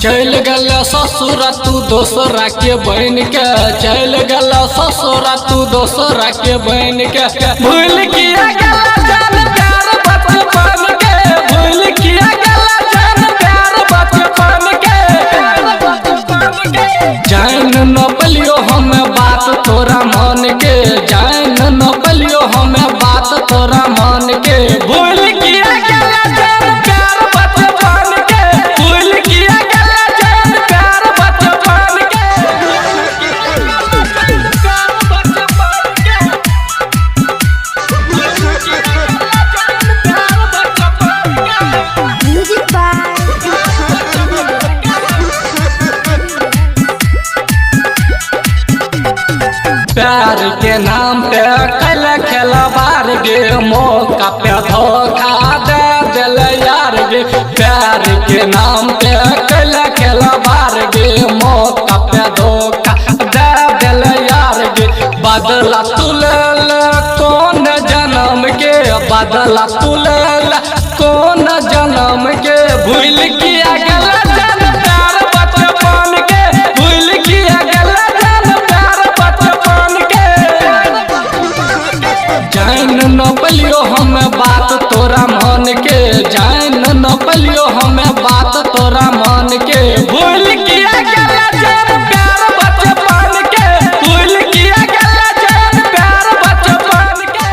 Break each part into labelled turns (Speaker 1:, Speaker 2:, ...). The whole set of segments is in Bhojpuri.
Speaker 1: चल गल ससुरा तू दोसरा के बहन के, चल गल ससुरा तू दोसरा के बहन के, भूल किया गला जान प्यार बचपन के, भूल किया गला जान प्यार बचपन के। जान न पलियो हमें बात तोरा मन के, जान न पलियो हमें बात तोरा मन के, भूल किया गला जान प्यार बचपन के, भूल किया गला जान प्यार बचपन के। प्यार के नाम पे कल खेलवार गे, मौका पे धोखा दे दिल यार गे। प्यार के नाम पे कल खेलवार गे, मौका पे धोखा दे दिल यार गे। बदला तू ले कौन जन्म के, बदला तू ले कौन जन्म के, भूल किया गला जान प्यार बचपन के, भूल किया गला जान प्यार बचपन के। जान न पलियो हमें बात तोरा मन के, जान न पलियो हमें बात तोरा मन के, भूल किया गला जान प्यार बचपन के, भूल किया गला जान प्यार बचपन के।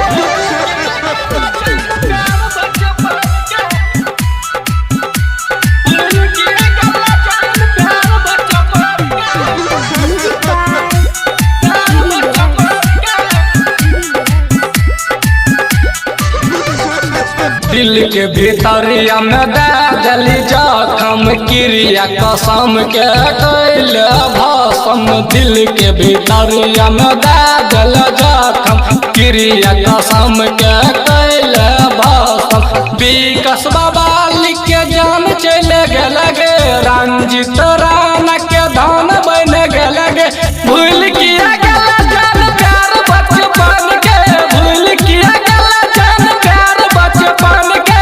Speaker 1: दिल के भीतरिया में दे दली जखम, क्रिया कसम के कैल भसम। दिल के भीतरिया में दे दल जखम, क्रिया कसम के कैल भसम। विकास बाबा लिख के जान चल गल गे, रंजित राणा के धान बन गल गे, भूल किया गला जान प्यार बचपन के, भूल किया गला जान प्यार बचपन के।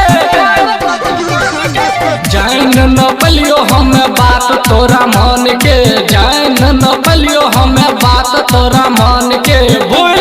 Speaker 1: जान न पलियो हमें बात तोरा मन के, जान न पलियो हमें बात तोरा मन के, भूल